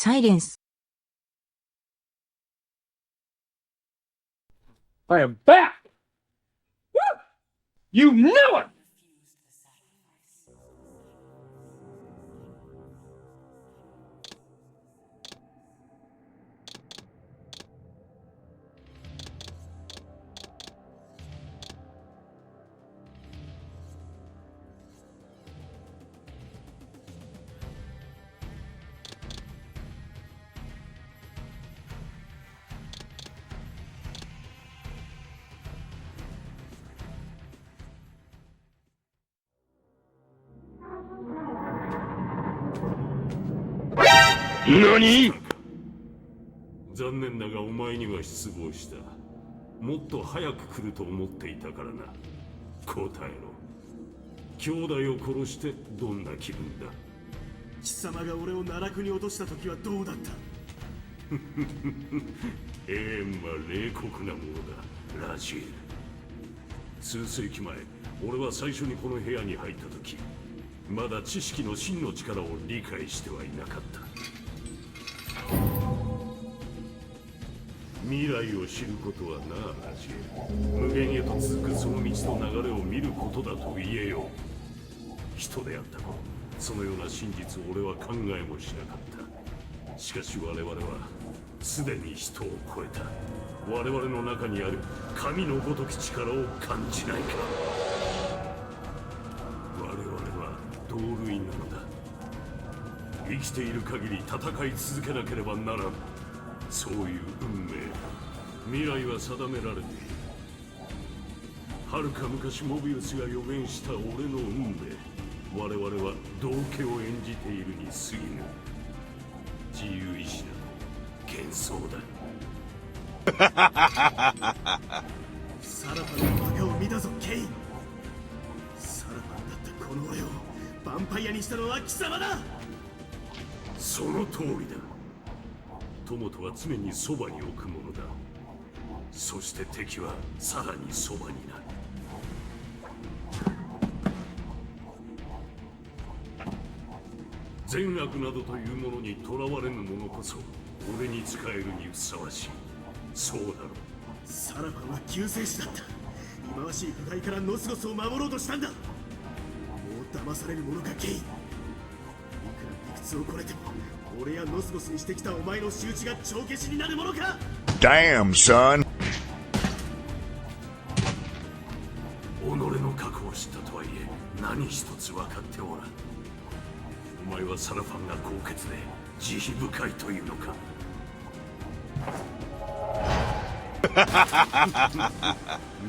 Silence. I am back! Woo! You know it! NANI?残念だがお前には失望した。もっと早く来ると思っていたからな。答えろ。兄弟を殺してどんな気分だ？貴様が俺を奈落に落とした時はどうだった？永遠は冷酷なものだ、ラジエル。数世紀前、俺は最初にこの部屋に入った時、まだ知識の真の力を理解してはいなかった。未来を知ることはな、ラジエル。無限へと続くその道の流れを見ることだと言えよう。人であった頃、そのような真実を俺は考えもしなかった。しかし我々はすでに人を超えた。我々の中にある神のごとき力を感じないか？我々は同類なのだ。生きている限り戦い続けなければならん。そういう運命、未来は定められている。遥か昔モビウスが予言した俺の運命、我々は道化を演じているに過ぎぬ。自由意志など幻想だ。サラファンのバカを見たぞ、ケイン。サラファンだったこの俺をヴァンパイアにしたのは貴様だ。その通りだ。友とは常にそばに置くものだ。そして敵はさらにそばになる。善悪などというものにとらわれぬ者こそ俺に仕えるにふさわしい。そうだろう。サラファンは救世主だった。忌まわしい腐敗からノスゴスを守ろうとしたんだ。もう騙される者か、ケイン。いくら理屈をこねても俺やノスゴスにしてきたお前の仕打ちが帳消しになるものか。 Damn, son. 己の過去を知ったとはいえ何一つ分かっておらん。お前はサラファンが高潔で慈悲深いというのか？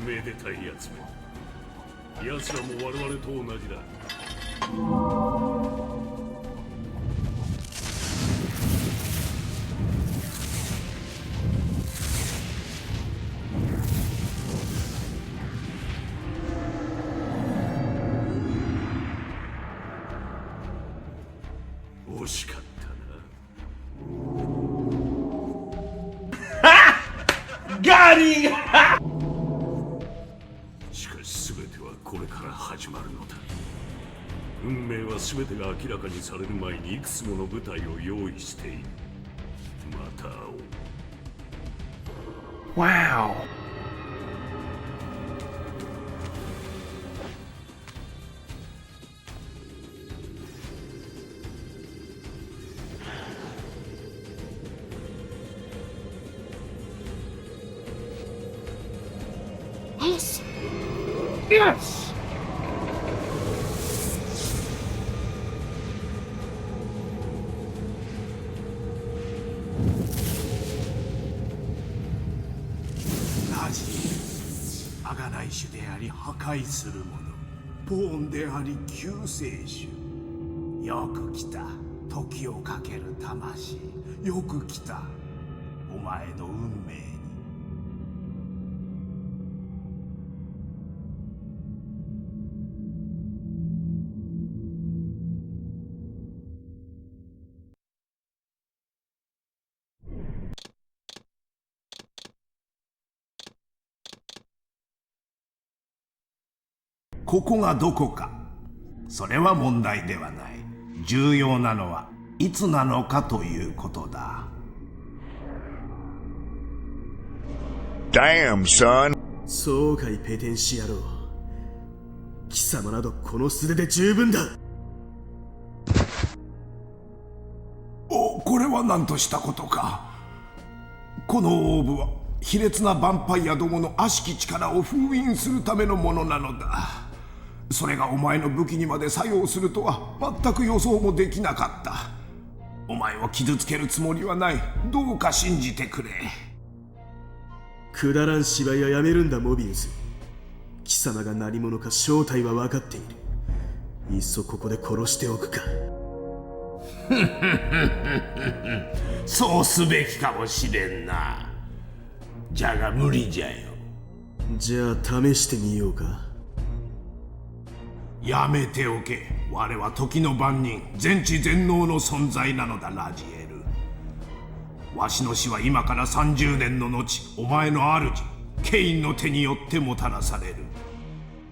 めでたいやつめ。奴らも我々と同じだ。惜しかったな。Got him! しかし全てはこれから始まるのだ。運命は全てが明らかにされる前にいくつもの舞台を用意している。また会おう。Wow. Yes. Yes! ラジエル、贖い主であり破壊する者、ポーンであり救世主。よく来た、時をかける魂。よく来た、お前の運命に。ここがどこか、それは問題ではない。重要なのはいつなのかということだ。Damn, son. そうかいペテンシ野郎。貴様などこの素手で十分だ。これは何としたことか。このオーブは卑劣なヴァンパイアどもの悪しき力を封印するためのものなのだ。それがお前の武器にまで作用するとは全く予想もできなかった。お前を傷つけるつもりはない。どうか信じてくれ。くだらん芝居はやめるんだモビウス。貴様が何者か正体は分かっている。いっそここで殺しておくか。そうすべきかもしれんな。じゃが無理じゃよ。じゃあ試してみようか。やめておけ。我は時の番人、全知全能の存在なのだ、ラジエル。わしの死は今から30年の後、お前の主ケインの手によってもたらされる。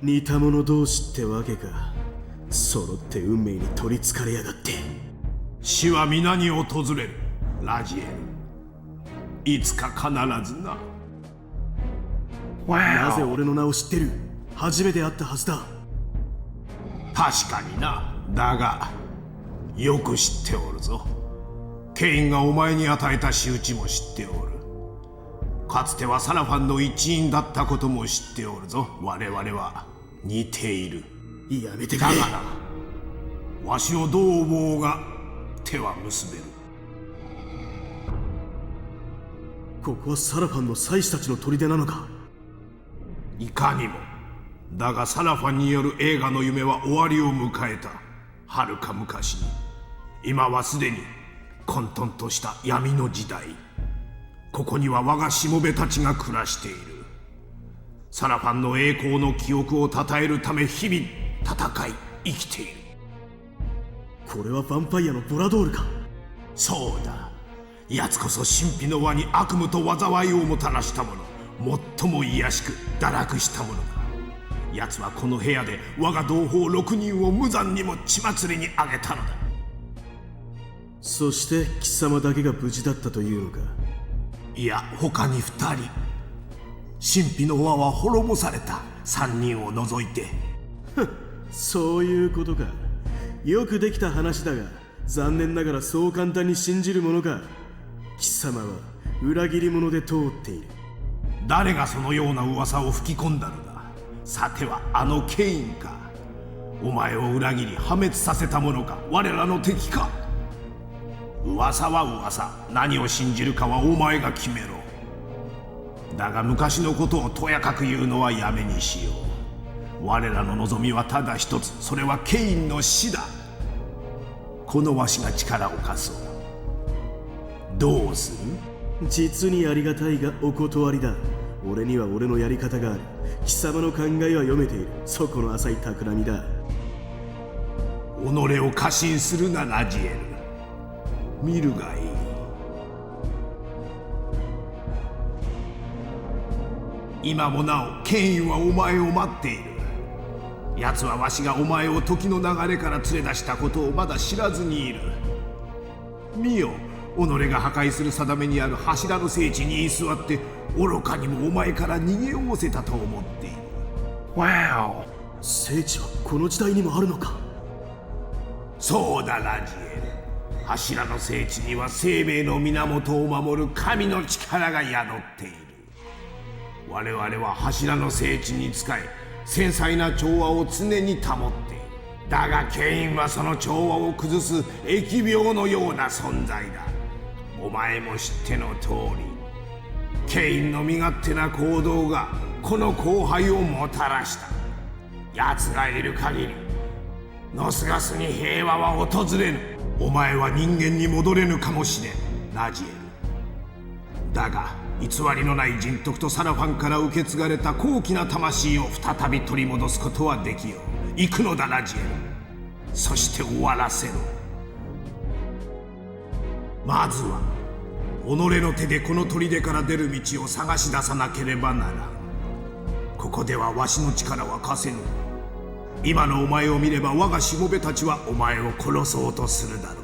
似た者同士ってわけか。揃って運命に取りつかれやがって。死は皆に訪れる、ラジエル。いつか必ずな。なぜ俺の名を知ってる？初めて会ったはずだ。確かにな。だがよく知っておるぞ。ケインがお前に与えた仕打ちも知っておる。かつてはサラファンの一員だったことも知っておるぞ。我々は似ている。やめてくれ。だがな、わしをどう思うが手は結べる。ここはサラファンの祭司たちの砦なのか？いかにも。だがサラファンによる映画の夢は終わりを迎えた。遥か昔に。今はすでに混沌とした闇の時代。ここには我がしもべたちが暮らしている。サラファンの栄光の記憶を称えるため日々戦い生きている。これはヴァンパイアのボラドールか？そうだ。奴こそ神秘の輪に悪夢と災いをもたらした者、最も卑しく堕落した者だ。奴はこの部屋で我が同胞6人を無残にも血祭りにあげたのだ。そして貴様だけが無事だったというのか？いや、他に2人。神秘の輪は滅ぼされた。3人を除いて。そういうことか。よくできた話だが、残念ながらそう簡単に信じるものか。貴様は裏切り者で通っている。誰がそのような噂を吹き込んだのだ。さてはあのケインか。お前を裏切り破滅させた者か。我らの敵か。噂は噂。何を信じるかはお前が決めろ。だが昔のことをとやかく言うのはやめにしよう。我らの望みはただ一つ。それはケインの死だ。このわしが力を貸そう。どうする？実にありがたいがお断りだ。俺には俺のやり方がある。貴様の考えは読めている。そこの浅い企みだ。己を過信するな、ラジエル。見るがいい。今もなおケインはお前を待っている。奴はわしがお前を時の流れから連れ出したことをまだ知らずにいる。見よ、己が破壊する定めにある柱の聖地に居座って愚かにもお前から逃げおせたと思っている。Wow. 聖地はこの時代にもあるのか？そうだ、ラジエル。柱の聖地には生命の源を守る神の力が宿っている。我々は柱の聖地に仕え、繊細な調和を常に保っている。だがケインはその調和を崩す疫病のような存在だ。お前も知っての通り、ケインの身勝手な行動がこの荒廃をもたらした。奴がいる限りノスガスに平和は訪れぬ。お前は人間に戻れぬかもしれん、ラジエル。だが偽りのない人徳とサラファンから受け継がれた高貴な魂を再び取り戻すことはできよう。行くのだ、ラジエル。そして終わらせろ。まずは己の手でこの砦から出る道を探し出さなければならん。ここではわしの力は貸せぬ。今のお前を見れば我がしもべたちはお前を殺そうとするだろう。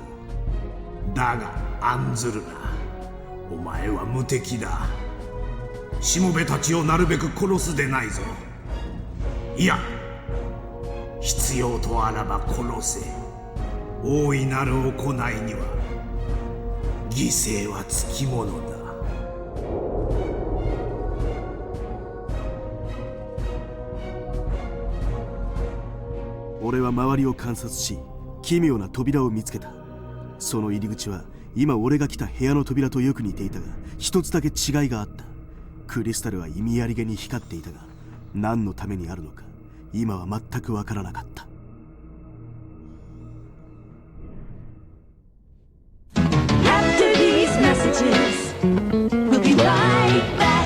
だが案ずるな。お前は無敵だ。しもべたちをなるべく殺すでないぞ。いや、必要とあらば殺せ。大いなる行いには犠牲はつきものだ。俺は周りを観察し、奇妙な扉を見つけた。その入り口は今俺が来た部屋の扉とよく似ていたが、一つだけ違いがあった。クリスタルは意味ありげに光っていたが、何のためにあるのか今は全くわからなかった。After these messages, we'll be right back.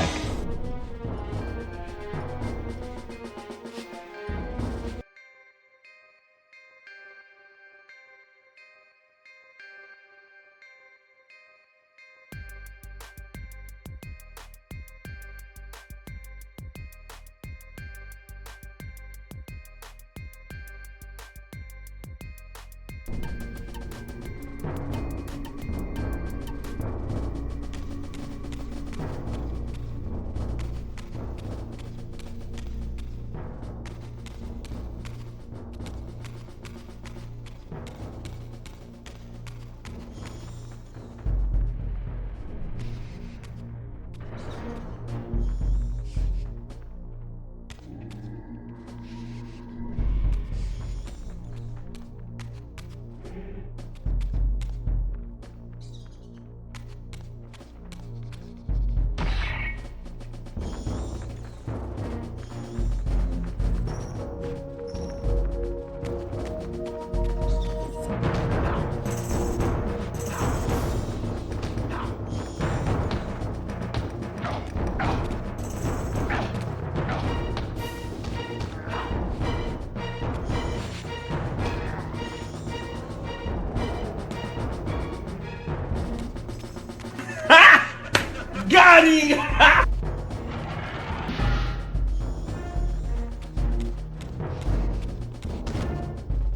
Got him!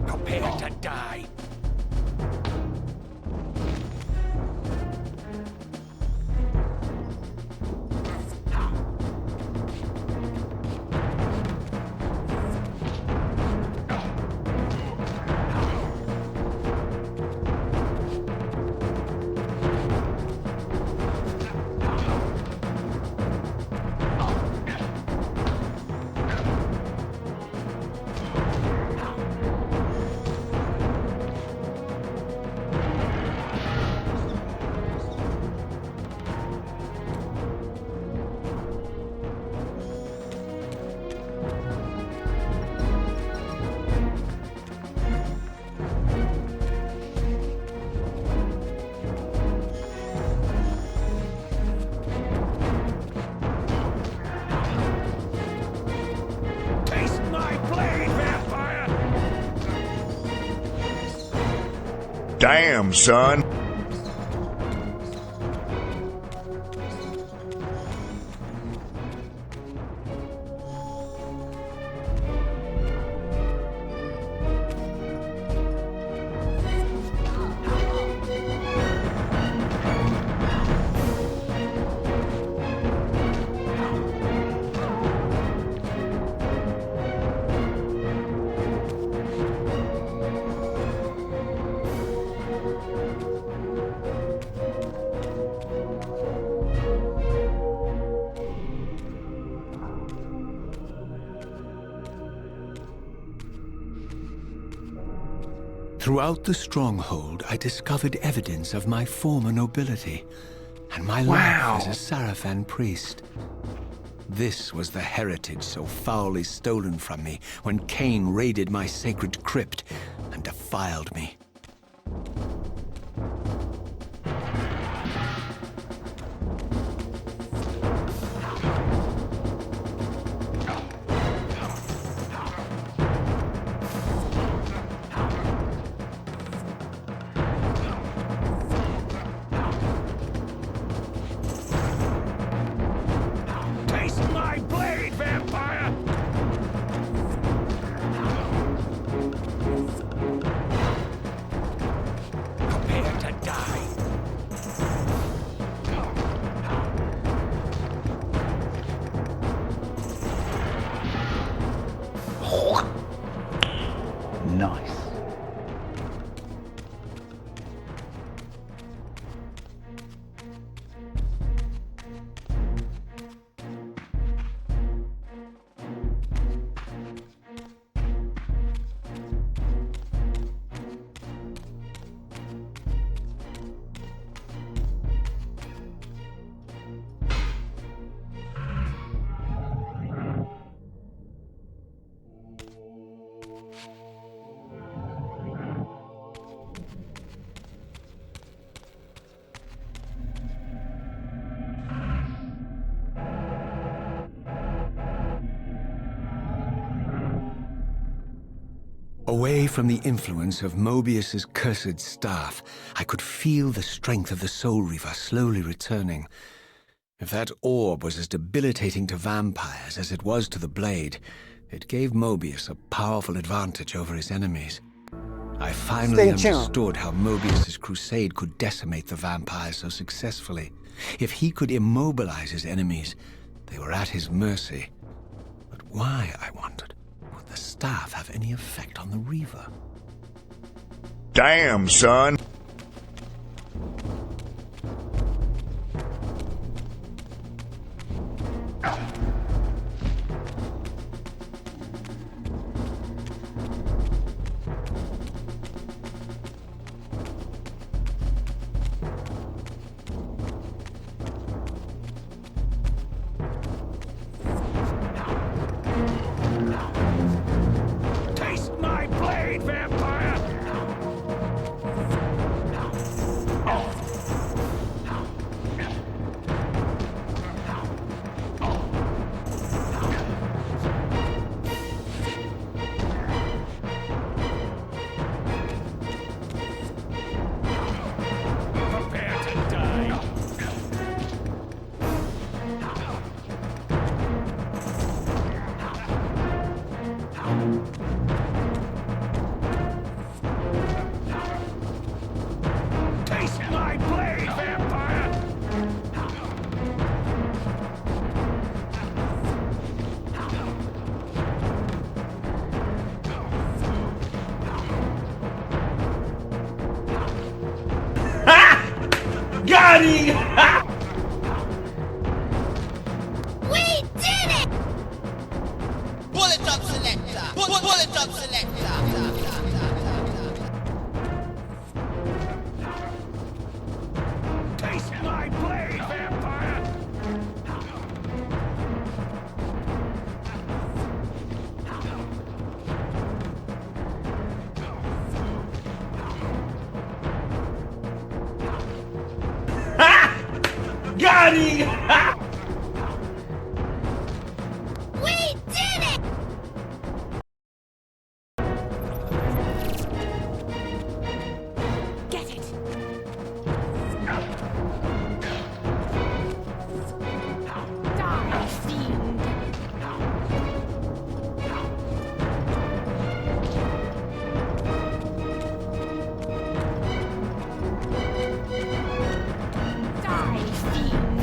Prepare to die. Damn, son. Throughout the stronghold, I discovered evidence of my former nobility and my life as a Sarafan priest. This was the heritage so foully stolen from me when Kain raided my sacred crypt and defiled me. Nice. Away from the influence of Mobius's cursed staff, I could feel the strength of the Soul Reaver slowly returning. If that orb was as debilitating to vampires as it was to the blade, it gave Mobius a powerful advantage over his enemies. I finally understood how Mobius's crusade could decimate the vampires so successfully. If he could immobilize his enemies, they were at his mercy. But why, I wondered, would the staff have any effect on the Reaver? Damn, son. Taste my blade, vampire! Prepare to die. Taste my blade, vampire! Got him! We did it! Bullet drop selector! Bullet drop selector! Taste my blade, vampire! Got him! We did it! Get it! Die, fiend! Die, fiend!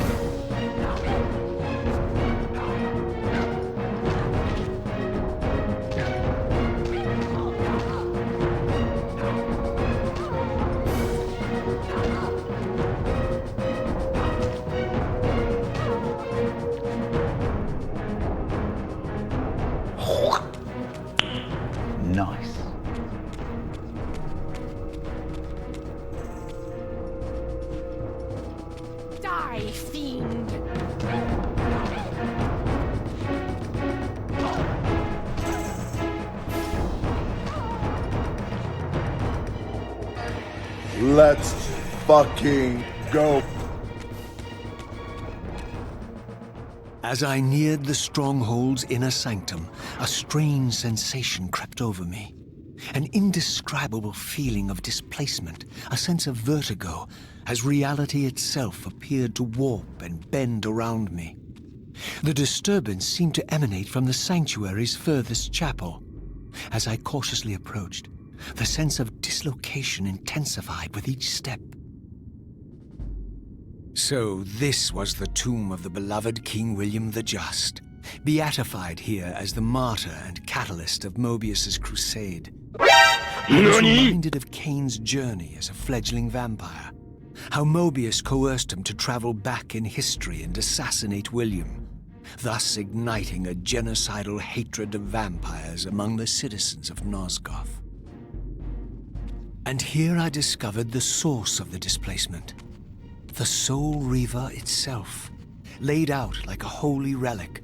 Nice. Die, fiend! Let's fucking go. As I neared the stronghold's inner sanctum, a strange sensation crept over me. An indescribable feeling of displacement, a sense of vertigo, as reality itself appeared to warp and bend around me. The disturbance seemed to emanate from the sanctuary's furthest chapel. As I cautiously approached, the sense of dislocation intensified with each step. So this was the tomb of the beloved King William the Just, beatified here as the martyr and catalyst of Mobius's crusade. I was reminded of Kain's journey as a fledgling vampire, how Mobius coerced him to travel back in history and assassinate William, thus igniting a genocidal hatred of vampires among the citizens of Nosgoth. And here I discovered the source of the displacement, the Soul Reaver itself, laid out like a holy relic,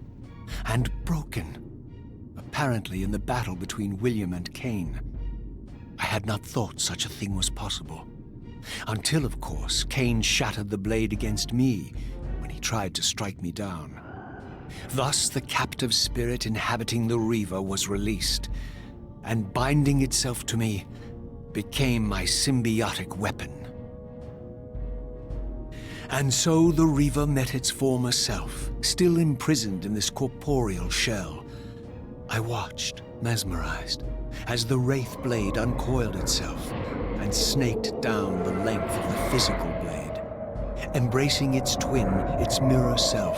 and broken, apparently in the battle between William and Kain. I had not thought such a thing was possible, until, of course, Kain shattered the blade against me when he tried to strike me down. Thus, the captive spirit inhabiting the Reaver was released, and binding itself to me, became my symbiotic weapon. And so the Reaver met its former self, still imprisoned in this corporeal shell. I watched, mesmerized, as the Wraith blade uncoiled itself and snaked down the length of the physical blade. Embracing its twin, its mirror self,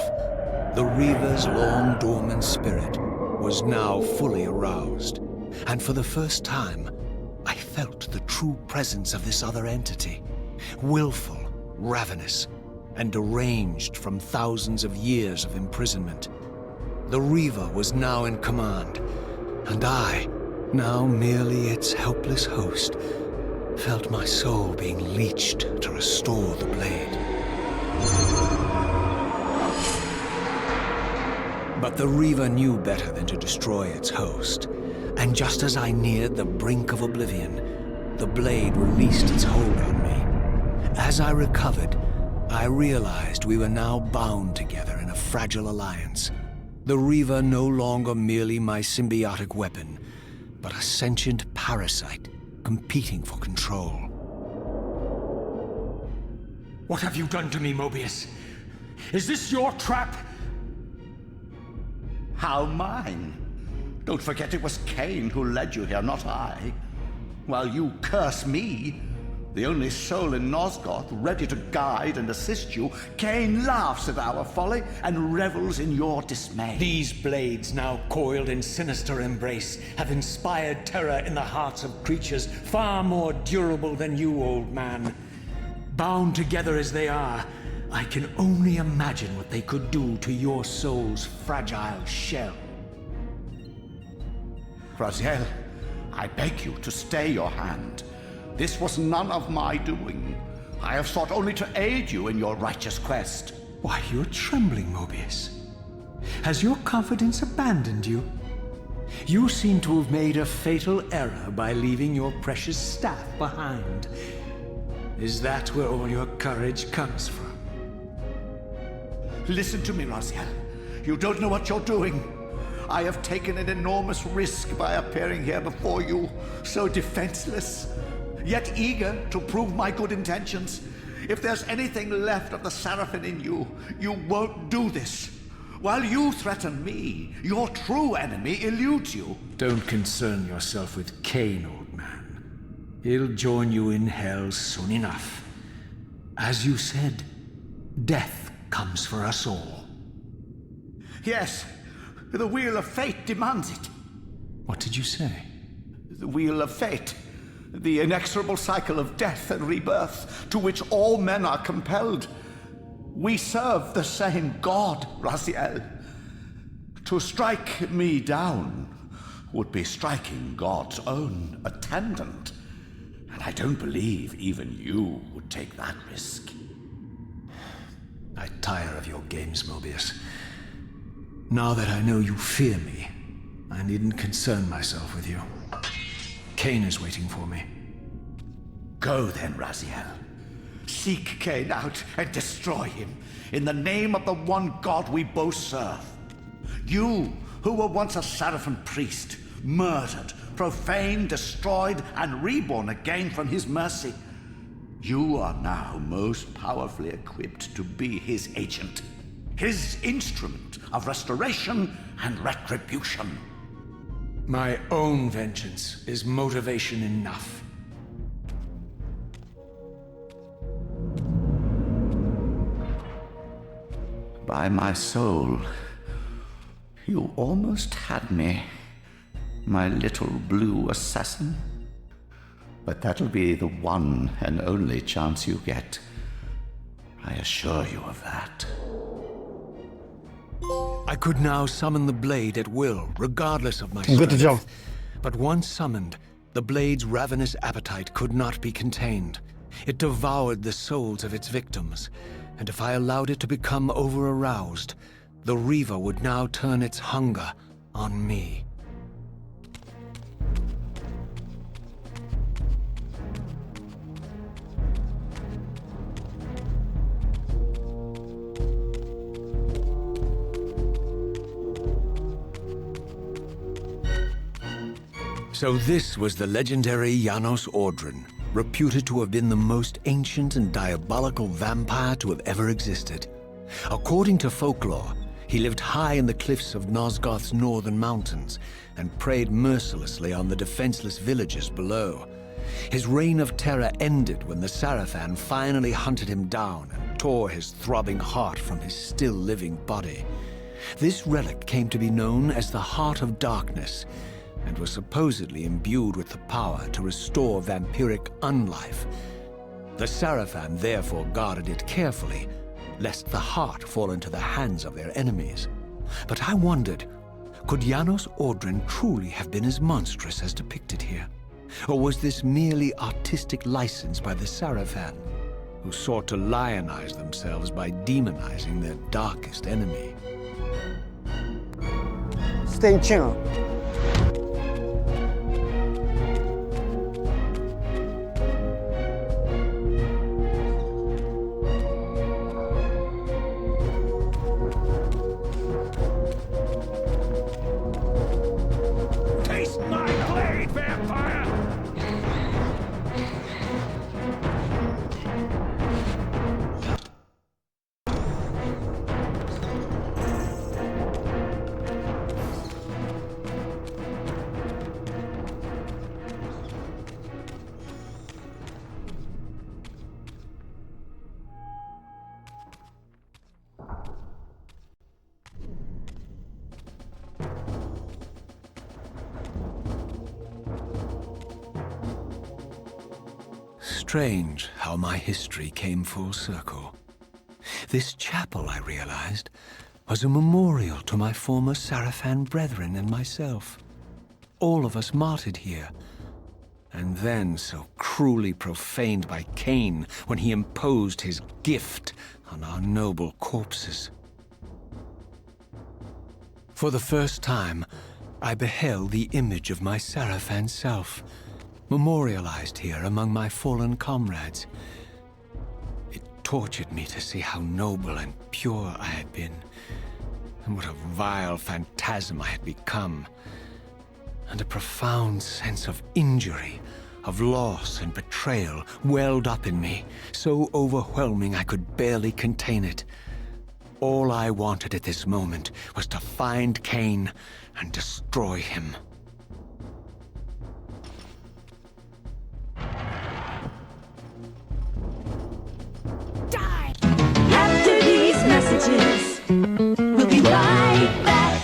the Reaver's long dormant spirit was now fully aroused, and for the first time, I felt the true presence of this other entity, willful, ravenous, and deranged from thousands of years of imprisonment. The Reaver was now in command, and I, now merely its helpless host, felt my soul being leached to restore the blade. But the Reaver knew better than to destroy its host, and just as I neared the brink of oblivion, the blade released its hold on me. As I recovered, I realized we were now bound together in a fragile alliance. The Reaver no longer merely my symbiotic weapon, but a sentient parasite competing for control. What have you done to me, Mobius? Is this your trap? How mine? Don't forget it was Kain who led you here, not I. While you curse me, the only soul in Nosgoth ready to guide and assist you, Kain laughs at our folly and revels in your dismay. These blades, now coiled in sinister embrace, have inspired terror in the hearts of creatures far more durable than you, old man. Bound together as they are, I can only imagine what they could do to your soul's fragile shell. Raziel, I beg you to stay your hand. This was none of my doing. I have sought only to aid you in your righteous quest. Why, you're trembling, Mobius. Has your confidence abandoned you? You seem to have made a fatal error by leaving your precious staff behind. Is that where all your courage comes from? Listen to me, Raziel. You don't know what you're doing. I have taken an enormous risk by appearing here before you, so defenseless, yet eager to prove my good intentions. If there's anything left of the Seraphim in you, you won't do this. While you threaten me, your true enemy eludes you. Don't concern yourself with Kain, old man. He'll join you in hell soon enough. As you said, death comes for us all. Yes, the wheel of fate demands it. What did you say? The wheel of fate. The inexorable cycle of death and rebirth to which all men are compelled. We serve the same God, Raziel. To strike me down would be striking God's own attendant. And I don't believe even you would take that risk. I tire of your games, Mobius. Now that I know you fear me, I needn't concern myself with you. Kain is waiting for me. Go then, Raziel. Seek Kain out and destroy him in the name of the one God we both serve. You, who were once a Seraphim priest, murdered, profaned, destroyed, and reborn again from his mercy. You are now most powerfully equipped to be his agent, his instrument of restoration and retribution. My own vengeance is motivation enough. By my soul, you almost had me, my little blue assassin. but that'll be the one and only chance you get. I assure you of that. I could now summon the blade at will, regardless of my Good job. strength. But once summoned, the blade's ravenous appetite could not be contained. It devoured the souls of its victims, and if I allowed it to become over-aroused, the Reaver would now turn its hunger on me. So this was the legendary Janos Ordren, reputed to have been the most ancient and diabolical vampire to have ever existed. According to folklore, he lived high in the cliffs of Nosgoth's northern mountains and preyed mercilessly on the defenseless villagers below. His reign of terror ended when the Sarafan finally hunted him down and tore his throbbing heart from his still-living body. This relic came to be known as the Heart of Darkness, and was supposedly imbued with the power to restore vampiric unlife. The Sarafan therefore guarded it carefully, lest the heart fall into the hands of their enemies. But I wondered, could Janos Ordren truly have been as monstrous as depicted here? Or was this merely artistic license by the Sarafan, who sought to lionize themselves by demonizing their darkest enemy? Stay tuned. Taste my blade, vampire! Strange how my history came full circle. This chapel, I realized, was a memorial to my former Sarafan brethren and myself. All of us martyred here, and then so cruelly profaned by Kain when he imposed his gift on our noble corpses. For the first time, I beheld the image of my Sarafan self, memorialized here among my fallen comrades. It tortured me to see how noble and pure I had been, and what a vile phantasm I had become, and a profound sense of injury, of loss and betrayal welled up in me, so overwhelming I could barely contain it. All I wanted at this moment was to find Kain and destroy him. After these messages, we'll be right back.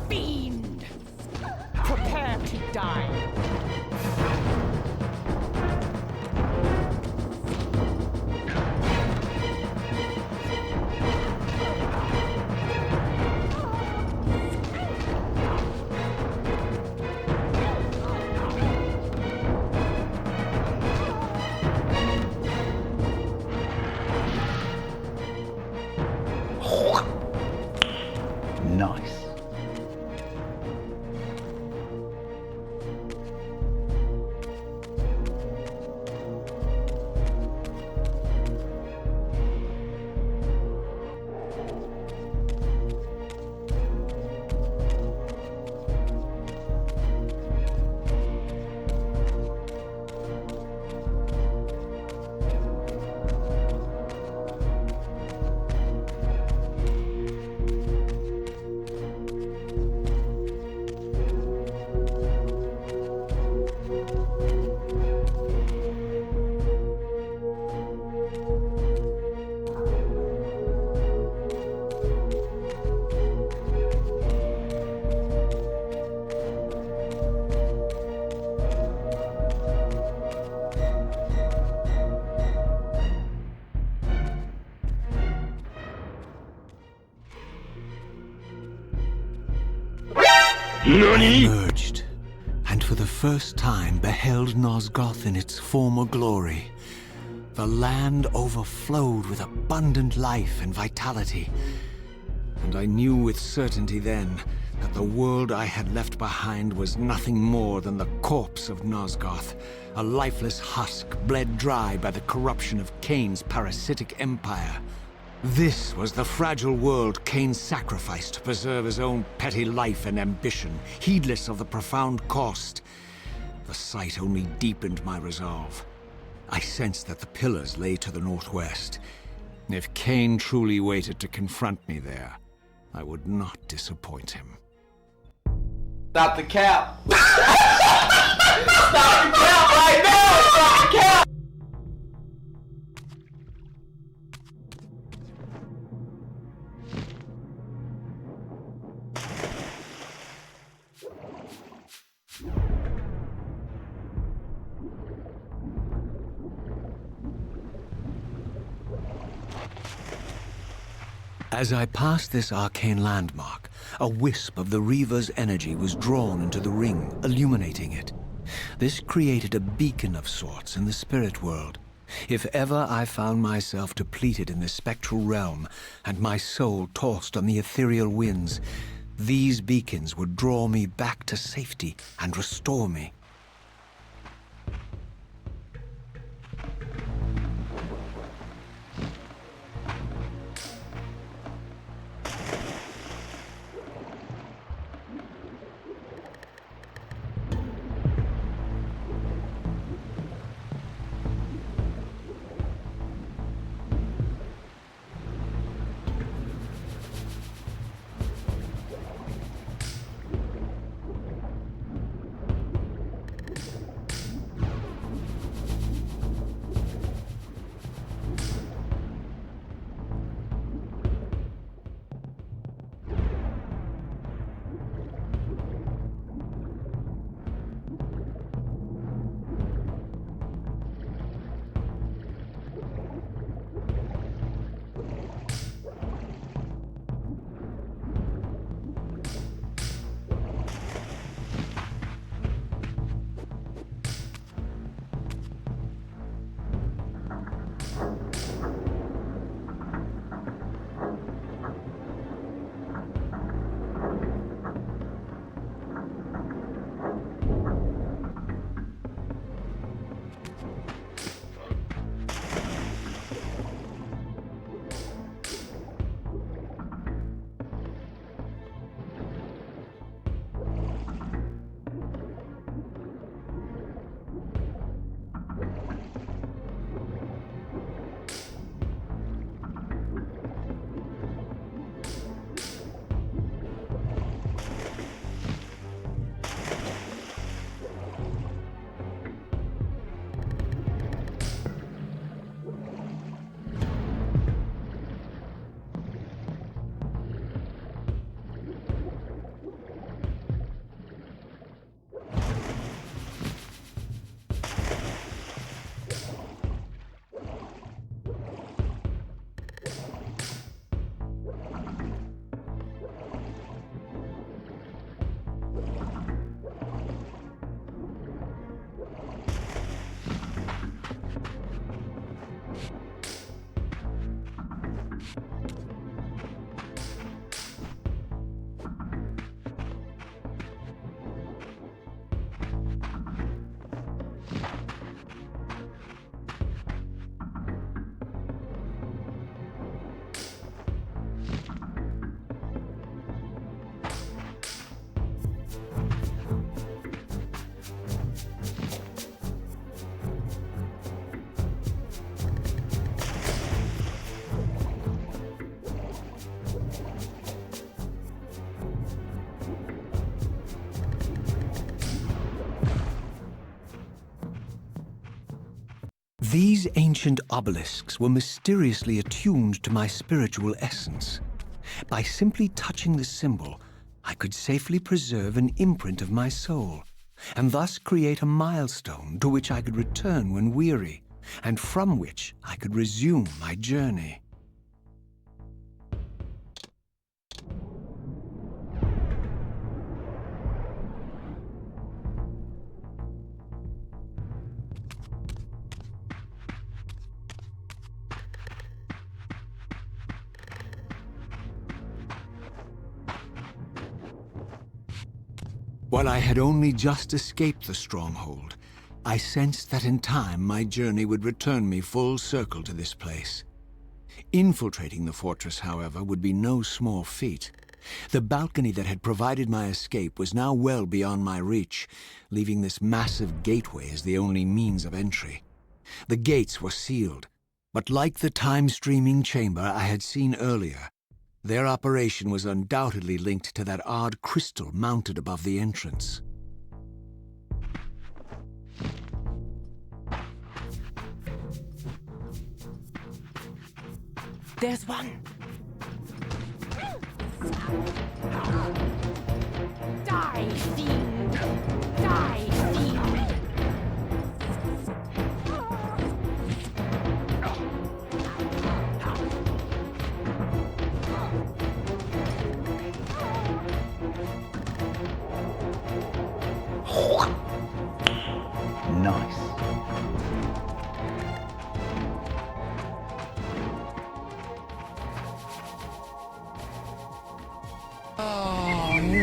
fiend! Prepare to die. Nice. Emerged, and for the first time beheld Nosgoth in its former glory. The land overflowed with abundant life and vitality, and I knew with certainty then that the world I had left behind was nothing more than the corpse of Nosgoth, a lifeless husk bled dry by the corruption of Kain's parasitic empire. This was the fragile world Kain sacrificed to preserve his own petty life and ambition, heedless of the profound cost. The sight only deepened my resolve. I sensed that the pillars lay to the northwest. If Kain truly waited to confront me there, I would not disappoint him. Stop the cap! Stop the cap right now! Stop the cap! As I passed this arcane landmark, a wisp of the Reaver's energy was drawn into the ring, illuminating it. This created a beacon of sorts in the spirit world. If ever I found myself depleted in the spectral realm, and my soul tossed on the ethereal winds, these beacons would draw me back to safety and restore me. These ancient obelisks were mysteriously attuned to my spiritual essence. By simply touching the symbol, I could safely preserve an imprint of my soul, and thus create a milestone to which I could return when weary, and from which I could resume my journey. While I had only just escaped the stronghold, I sensed that in time my journey would return me full circle to this place. Infiltrating the fortress, however, would be no small feat. The balcony that had provided my escape was now well beyond my reach, leaving this massive gateway as the only means of entry. The gates were sealed, but like the time-streaming chamber I had seen earlier, their operation was undoubtedly linked to that odd crystal mounted above the entrance. There's one. Die, fiend! Die, fiend! Nice. Oh, no.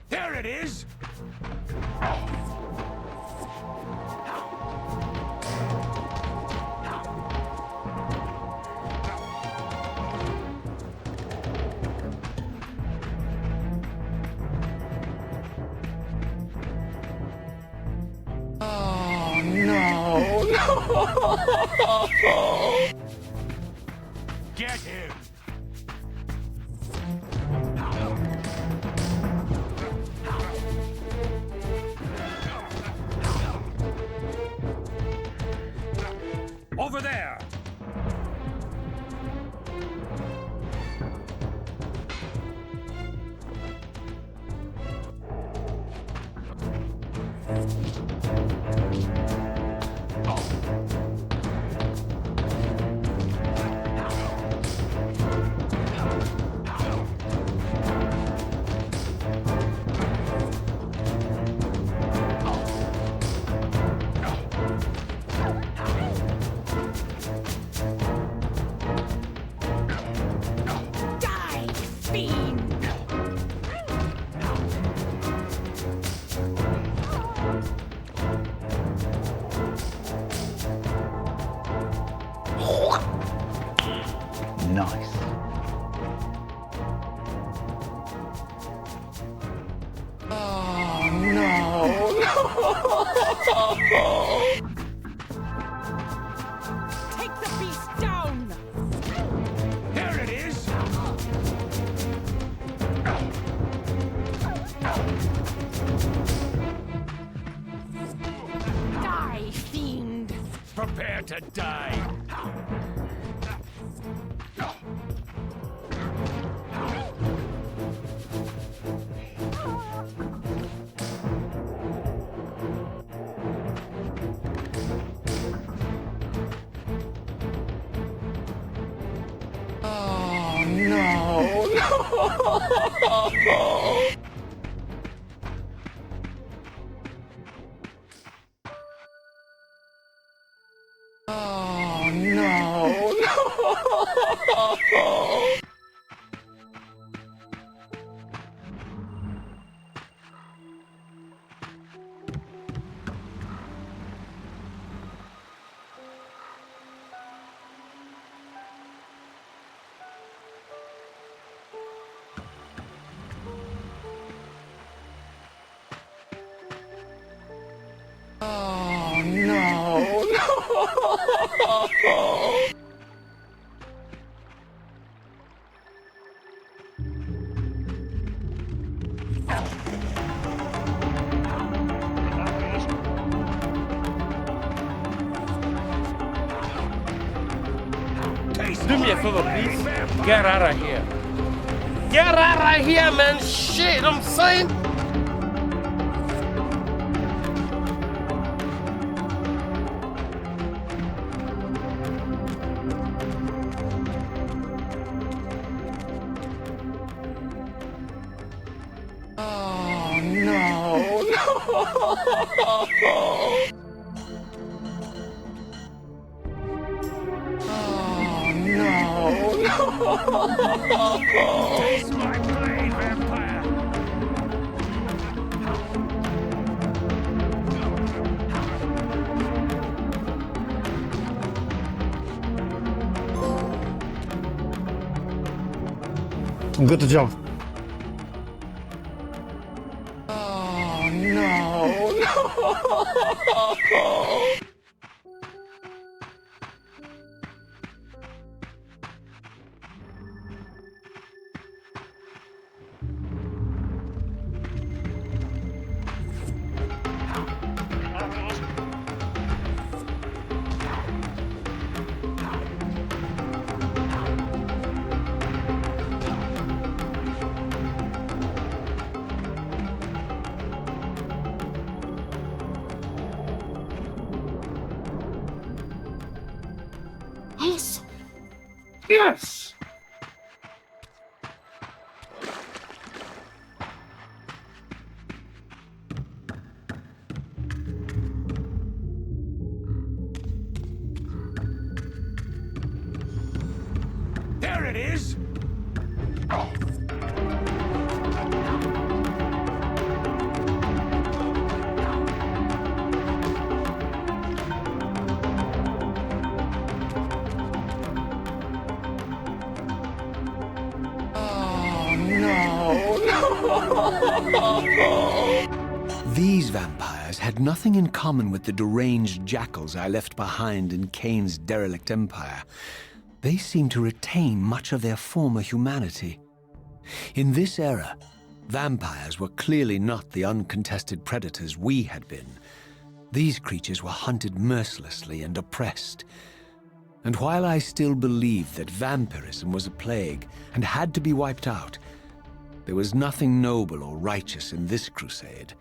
There it is! Oh, no. Get him! Over there! Die, fiend! Nice. Oh, no. Take the beast down! There it is! Die, fiend! Prepare to die! Oh, no. Oh, no. Oh, no. me a favor, please. Get out of here. Get out of here, man. Shit, I'm saying. Oh no, no. Taste my blade, vampire! Good to jump. Oh no, no. Yes. Yes. There it is! These vampires had nothing in common with the deranged jackals I left behind in Kain's derelict empire. They seemed to retain much of their former humanity. In this era, vampires were clearly not the uncontested predators we had been. These creatures were hunted mercilessly and oppressed. And while I still believed that vampirism was a plague and had to be wiped out, there was nothing noble or righteous in this crusade.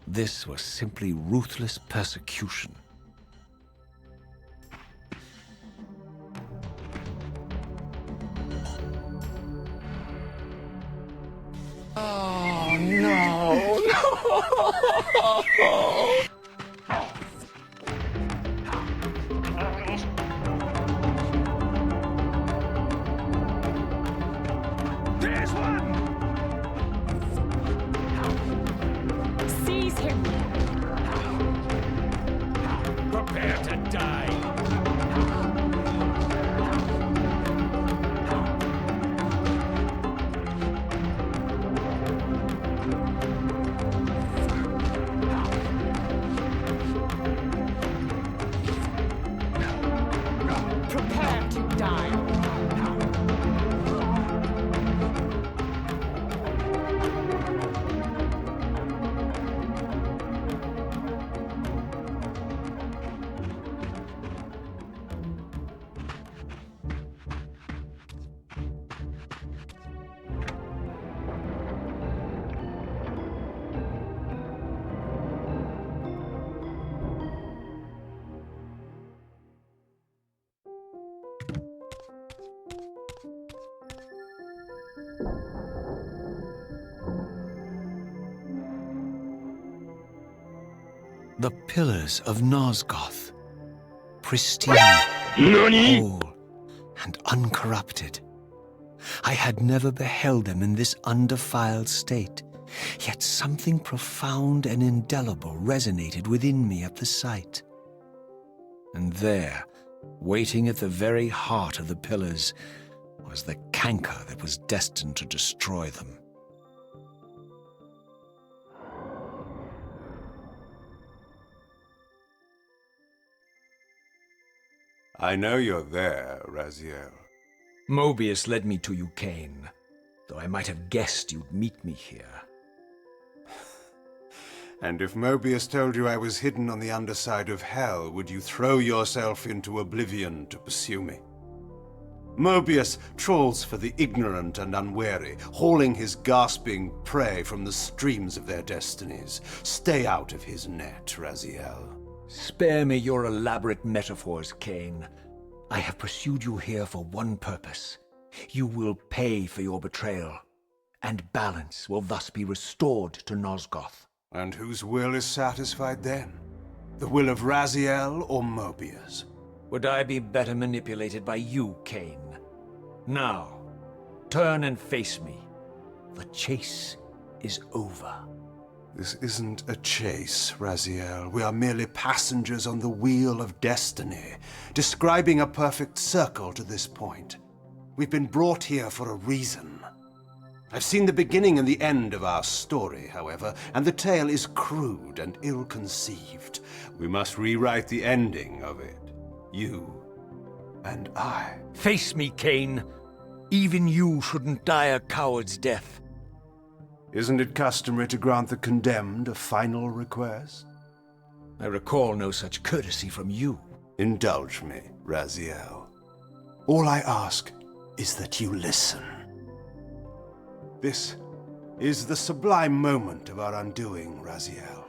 This was simply ruthless persecution. Oh no, no. There's one! Seize him. Prepare to die! Prepare to die. The pillars of Nosgoth, pristine, whole, and uncorrupted. I had never beheld them in this undefiled state, yet something profound and indelible resonated within me at the sight. And there, waiting at the very heart of the pillars, was the canker that was destined to destroy them. I know you're there, Raziel. Mobius led me to you, Kain, though I might have guessed you'd meet me here. And if Mobius told you I was hidden on the underside of hell, would you throw yourself into oblivion to pursue me? Mobius trawls for the ignorant and unwary, hauling his gasping prey from the streams of their destinies. Stay out of his net, Raziel. Spare me your elaborate metaphors, Kain. I have pursued you here for one purpose. You will pay for your betrayal, and balance will thus be restored to Nosgoth. And whose will is satisfied then? The will of Raziel or Mobius? Would I be better manipulated by you, Kain? Now, turn and face me. The chase is over. This isn't a chase, Raziel. We are merely passengers on the wheel of destiny, describing a perfect circle to this point. We've been brought here for a reason. I've seen the beginning and the end of our story, however, and the tale is crude and ill-conceived. We must rewrite the ending of it. You and I. Face me, Kain. Even you shouldn't die a coward's death. Isn't it customary to grant the condemned a final request? I recall no such courtesy from you. Indulge me, Raziel. All I ask is that you listen. This is the sublime moment of our undoing, Raziel.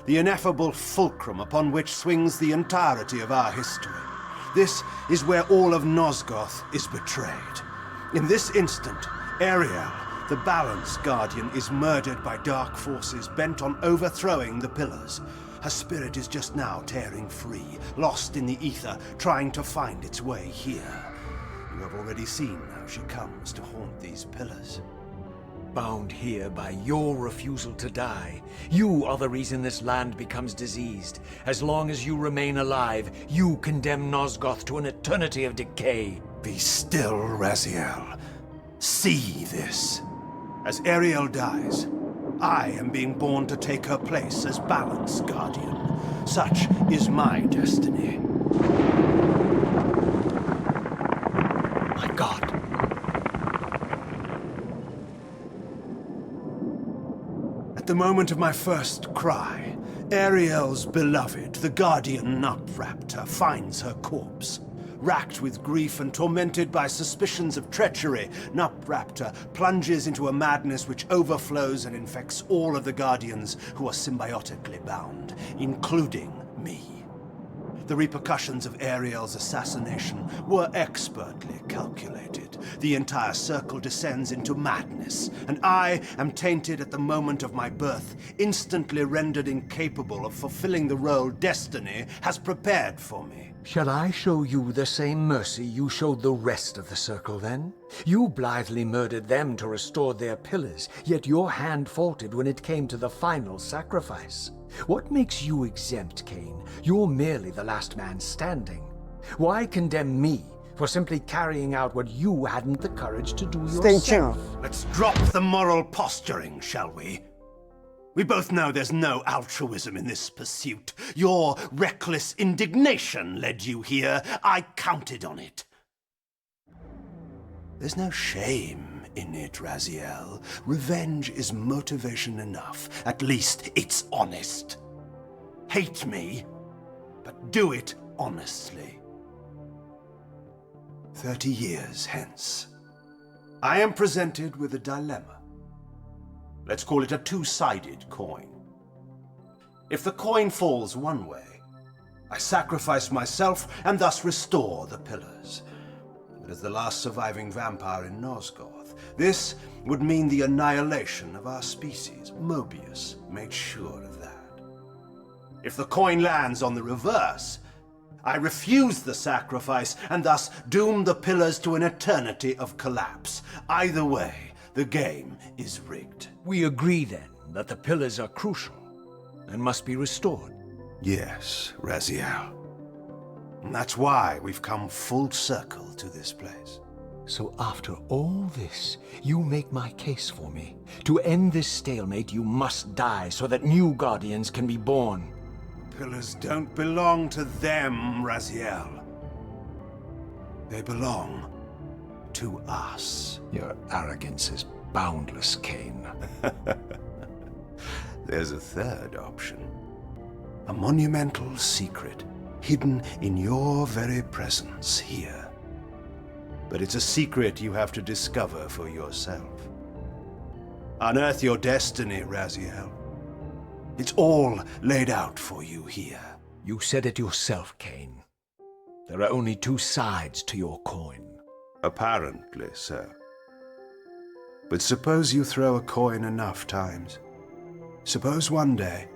The ineffable fulcrum upon which swings the entirety of our history. This is where all of Nosgoth is betrayed. In this instant, Ariel, the Balance Guardian, is murdered by dark forces bent on overthrowing the Pillars. Her spirit is just now tearing free, lost in the ether, trying to find its way here. You have already seen how she comes to haunt these Pillars. Bound here by your refusal to die. You are the reason this land becomes diseased. As long as you remain alive, you condemn Nosgoth to an eternity of decay. Be still, Raziel. See this. As Ariel dies, I am being born to take her place as Balance Guardian. Such is my destiny. My God. At the moment of my first cry, Ariel's beloved, the Guardian Nutraptor, finds her corpse. Racked with grief and tormented by suspicions of treachery, Nutraptor plunges into a madness which overflows and infects all of the Guardians who are symbiotically bound, including me. The repercussions of Ariel's assassination were expertly calculated. The entire circle descends into madness, and I am tainted at the moment of my birth, instantly rendered incapable of fulfilling the role destiny has prepared for me. Shall I show you the same mercy you showed the rest of the circle, then? You blithely murdered them to restore their pillars, yet your hand faltered when it came to the final sacrifice. What makes you exempt, Kain? You're merely the last man standing. Why condemn me for simply carrying out what you hadn't the courage to do yourself? Let's drop the moral posturing, shall we? We both know there's no altruism in this pursuit. Your reckless indignation led you here. I counted on it. There's no shame in it, Raziel. Revenge is motivation enough. At least it's honest. Hate me, but do it honestly. 30 years hence, I am presented with a dilemma. Let's call it a two-sided coin. If the coin falls one way, I sacrifice myself and thus restore the pillars. But as the last surviving vampire in Nosgoth, this would mean the annihilation of our species. Mobius made sure of that. If the coin lands on the reverse, I refuse the sacrifice and thus doom the pillars to an eternity of collapse. Either way, the game is rigged. We agree, then, that the pillars are crucial and must be restored. Yes, Raziel. And that's why we've come full circle to this place. So after all this, you make my case for me. To end this stalemate, you must die so that new Guardians can be born. Pillars don't belong to them, Raziel. They belong to us. Your arrogance is boundless, Kain. There's a third option. A monumental secret hidden in your very presence here. but it's a secret you have to discover for yourself. Unearth your destiny, Raziel. It's all laid out for you here. You said it yourself, Kain. There are only two sides to your coin. Apparently so. But suppose you throw a coin enough times. Suppose one day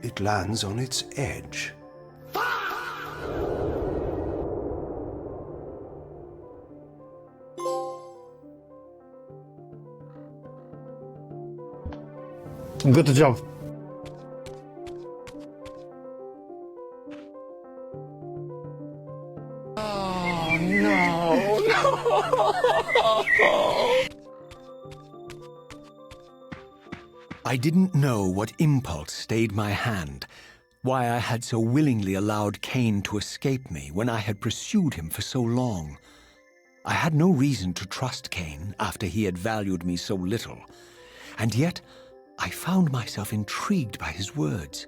it lands on its edge. Good job. Oh, no, no. I didn't know what impulse stayed my hand, why I had so willingly allowed Kain to escape me when I had pursued him for so long. I had no reason to trust Kain after he had valued me so little, and yet I found myself intrigued by his words.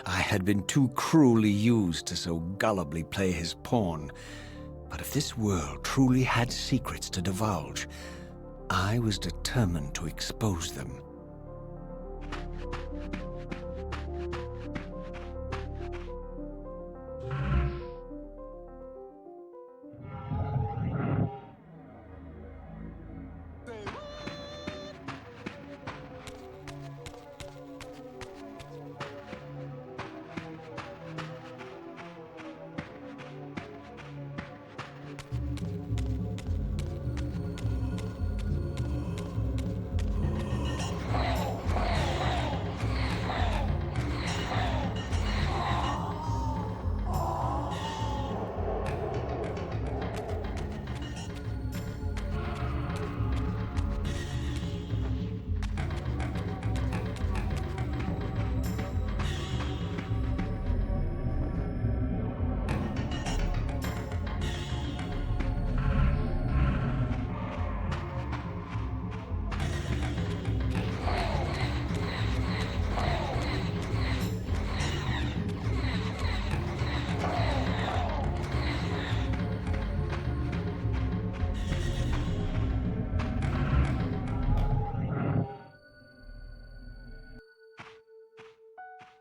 I had been too cruelly used to so gullibly play his pawn, but if this world truly had secrets to divulge, I was determined to expose them.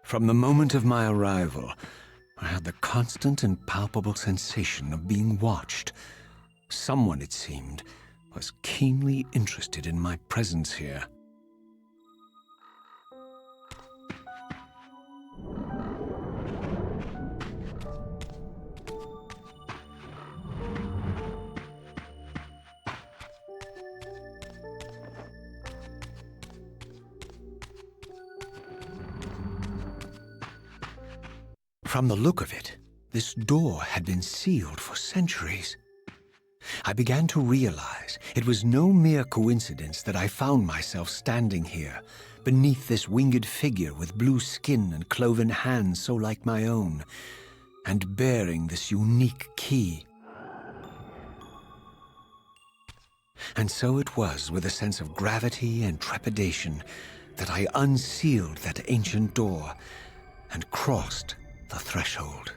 From the moment of my arrival, I had the constant and palpable sensation of being watched. Someone, it seemed, was keenly interested in my presence here. From the look of it, this door had been sealed for centuries. I began to realize it was no mere coincidence that I found myself standing here, beneath this winged figure with blue skin and cloven hands so like my own, and bearing this unique key. And so it was with a sense of gravity and trepidation that I unsealed that ancient door and crossed the threshold.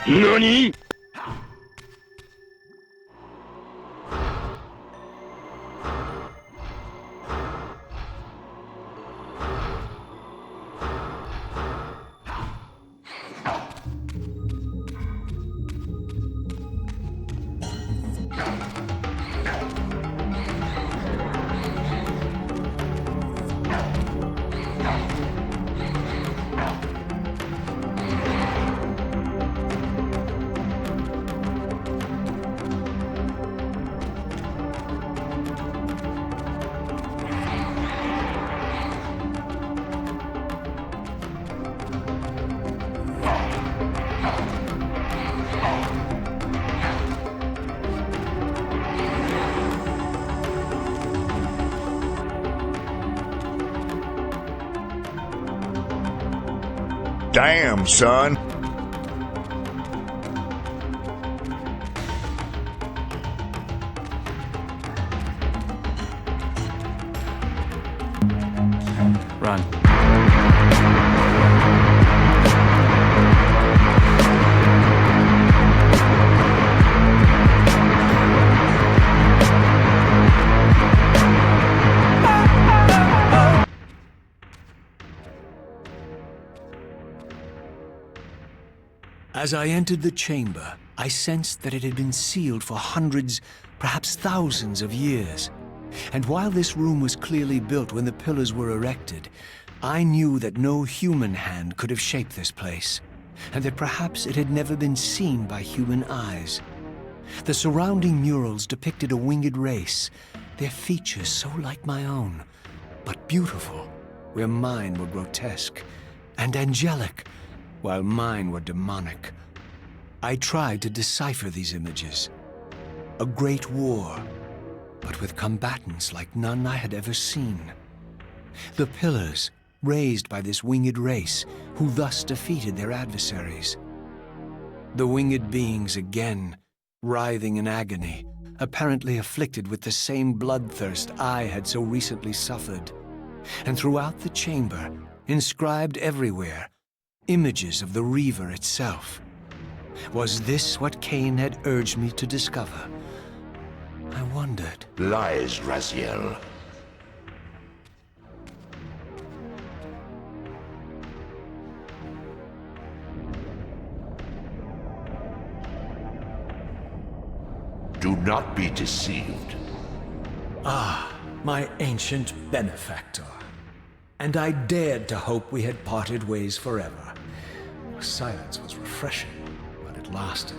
NANI?! Damn, son. Run. As I entered the chamber, I sensed that it had been sealed for hundreds, perhaps thousands of years. And while this room was clearly built when the pillars were erected, I knew that no human hand could have shaped this place, and that perhaps it had never been seen by human eyes. The surrounding murals depicted a winged race, their features so like my own, but beautiful, where mine were grotesque, and angelic, while mine were demonic. I tried to decipher these images. A great war, but with combatants like none I had ever seen. The pillars, raised by this winged race, who thus defeated their adversaries. The winged beings again, writhing in agony, apparently afflicted with the same bloodthirst I had so recently suffered. And throughout the chamber, inscribed everywhere, images of the Reaver itself. Was this what Kain had urged me to discover? I wondered. Lies, Raziel. Do not be deceived. Ah, my ancient benefactor. And I dared to hope we had parted ways forever. Silence was refreshing, but it lasted.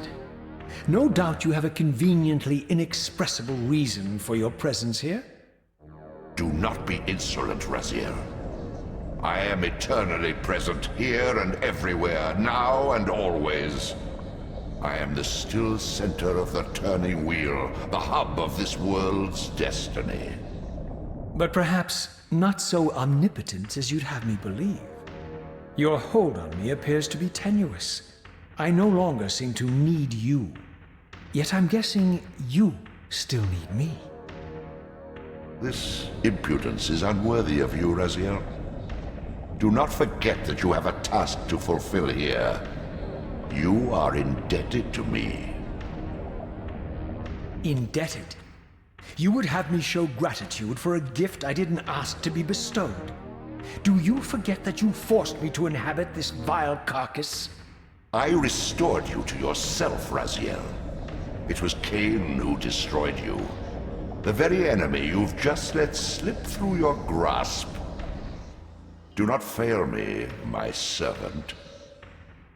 No doubt you have a conveniently inexpressible reason for your presence here? Do not be insolent, Raziel. I am eternally present here and everywhere, now and always. I am the still center of the turning wheel, the hub of this world's destiny. But perhaps not so omnipotent as you'd have me believe. Your hold on me appears to be tenuous. I no longer seem to need you. Yet I'm guessing you still need me. This impudence is unworthy of you, Raziel. Do not forget that you have a task to fulfill here. You are indebted to me. Indebted? You would have me show gratitude for a gift I didn't ask to be bestowed. Do you forget that you forced me to inhabit this vile carcass? I restored you to yourself, Raziel. It was Kain who destroyed you. The very enemy you've just let slip through your grasp. Do not fail me, my servant.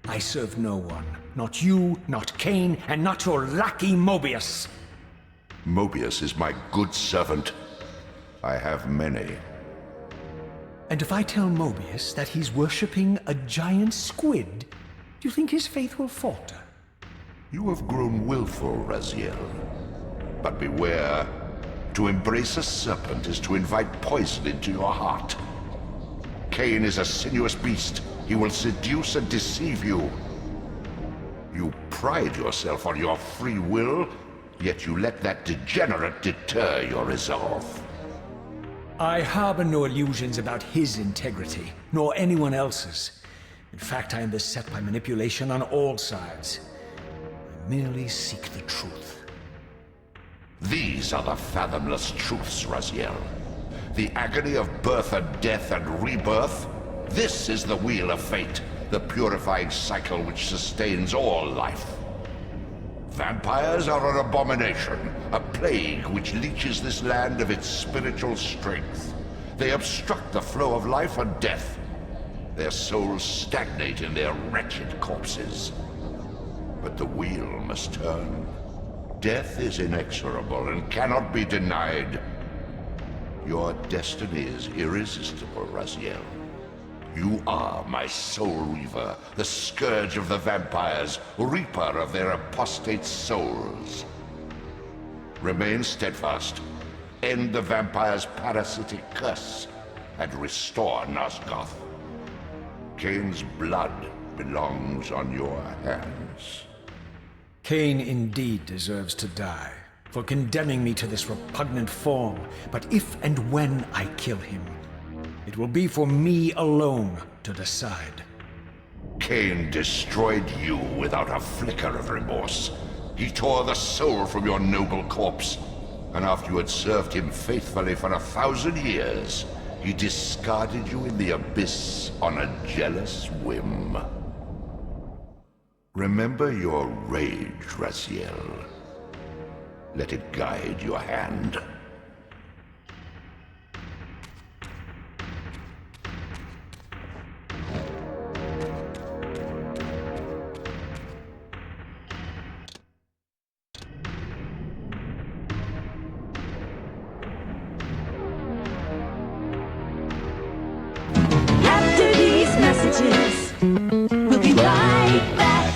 I serve no one. Not you, not Kain, and not your lackey Mobius. Mobius is my good servant. I have many. And if I tell Mobius that he's worshipping a giant squid, do you think his faith will falter? You have grown willful, Raziel. But beware. To embrace a serpent is to invite poison into your heart. Kain is a sinuous beast. He will seduce and deceive you. You pride yourself on your free will, yet you let that degenerate deter your resolve. I harbor no illusions about his integrity, nor anyone else's. In fact, I am beset by manipulation on all sides. I merely seek the truth. These are the fathomless truths, Raziel. The agony of birth and death and rebirth. This is the wheel of fate, the purifying cycle which sustains all life. Vampires are an abomination, a plague which leeches this land of its spiritual strength. They obstruct the flow of life and death. Their souls stagnate in their wretched corpses. But the wheel must turn. Death is inexorable and cannot be denied. Your destiny is irresistible, Raziel. You are my Soul Reaver, the scourge of the vampires, reaper of their apostate souls. Remain steadfast, end the vampires' parasitic curse, and restore Nosgoth. Kain's blood belongs on your hands. Kain indeed deserves to die for condemning me to this repugnant form, but if and when I kill him, it will be for me alone to decide. Kain destroyed you without a flicker of remorse. He tore the soul from your noble corpse, and after you had served him faithfully for 1,000 years, he discarded you in the abyss on a jealous whim. Remember your rage, Raziel. Let it guide your hand. After these messages, we'll be right back.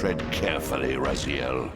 Tread carefully, Raziel.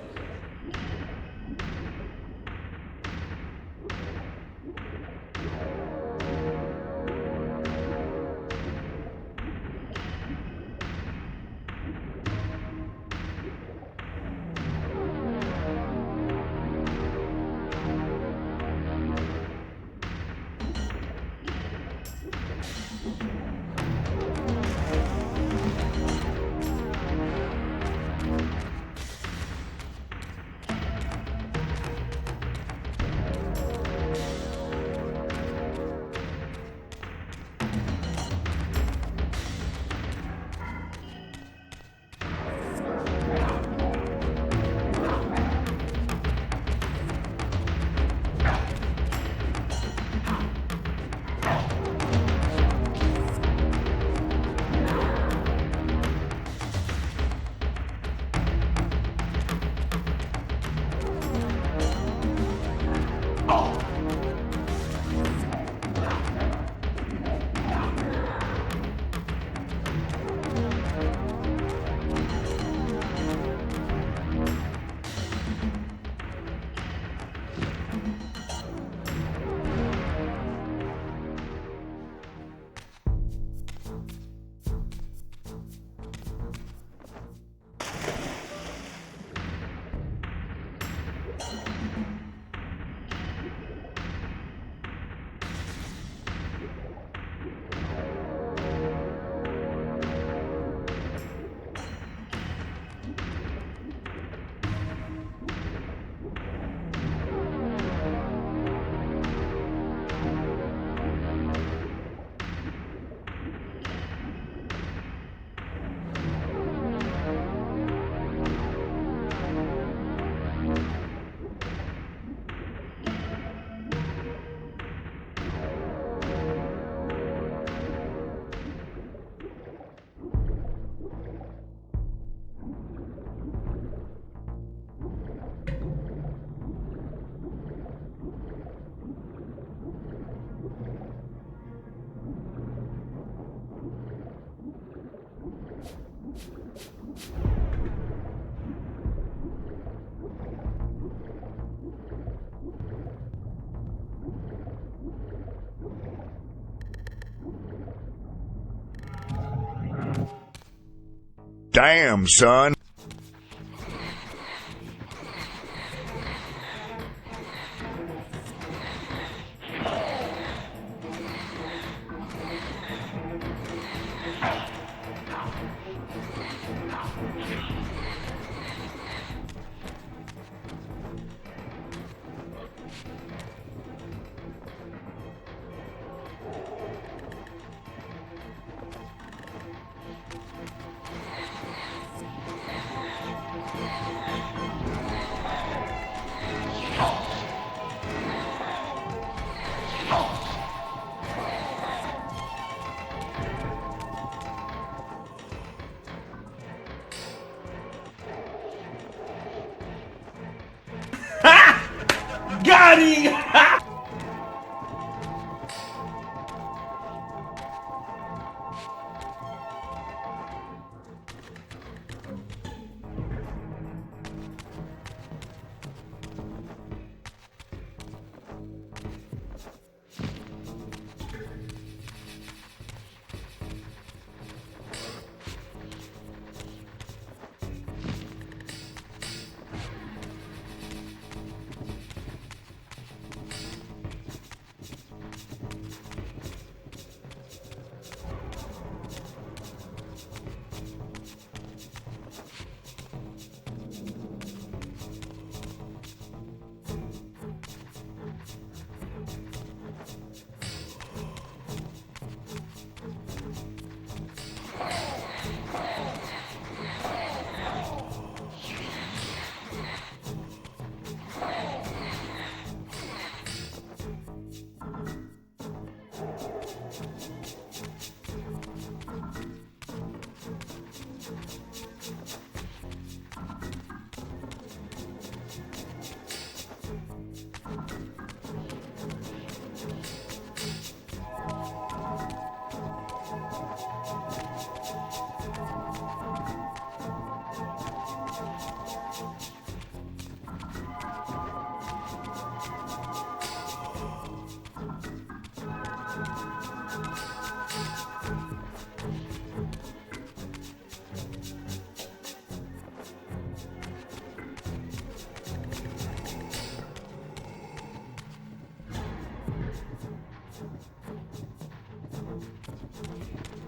Damn, son. Got him!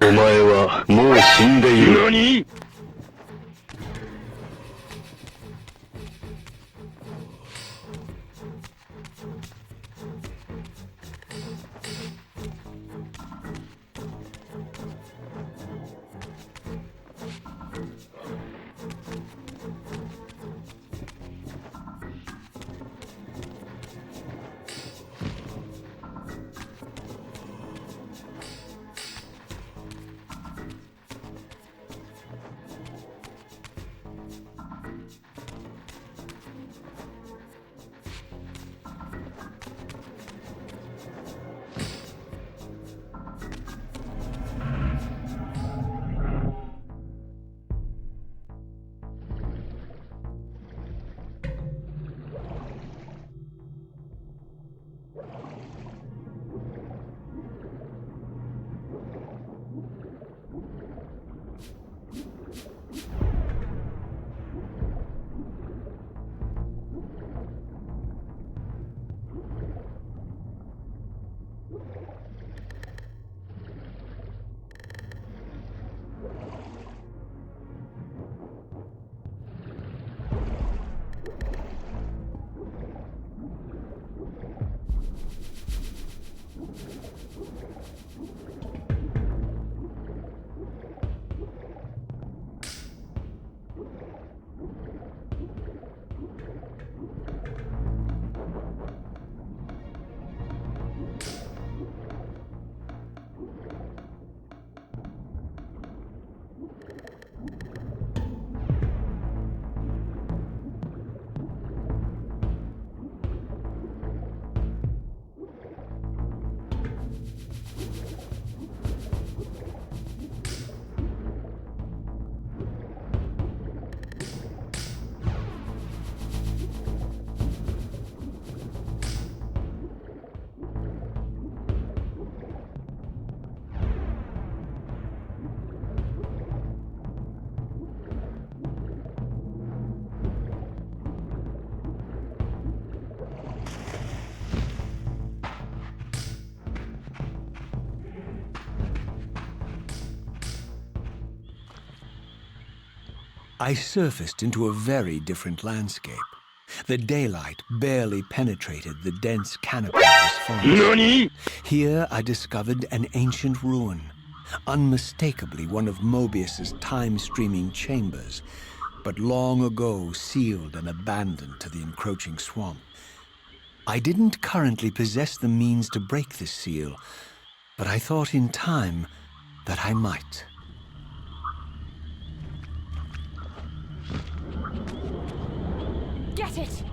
お前はもう死んでいる。何？I surfaced into a very different landscape. The daylight barely penetrated the dense canopy of this forest. NANI?! Here I discovered an ancient ruin, unmistakably one of Mobius's time-streaming chambers, but long ago sealed and abandoned to the encroaching swamp. I didn't currently possess the means to break this seal, but I thought in time that I might. Get it!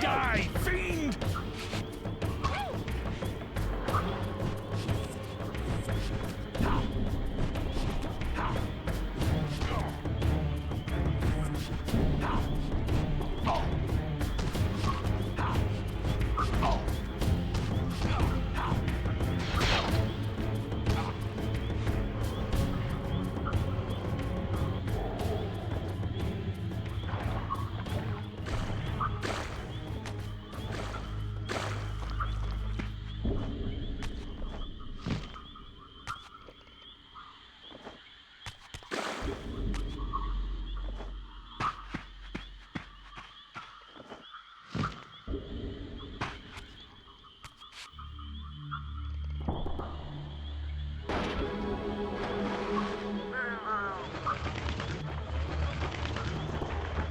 Die, fiend!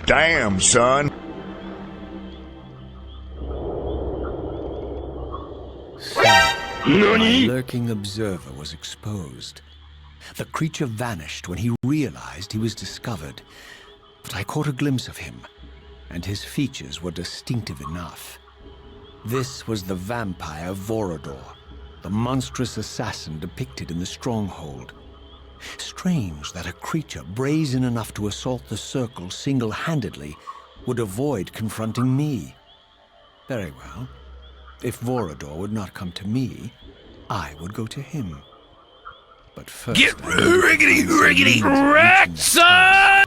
Damn, son. My lurking observer was exposed. The creature vanished when he realized he was discovered, but I caught a glimpse of him, and his features were distinctive enough. This was the vampire Vorador, the monstrous assassin depicted in the stronghold. Strange that a creature brazen enough to assault the Circle single-handedly would avoid confronting me. Very well. If Vorador would not come to me, I would go to him. But first, Get riggedy wrecked, son!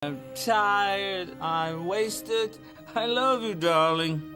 I'm tired, I'm wasted. I love you, darling.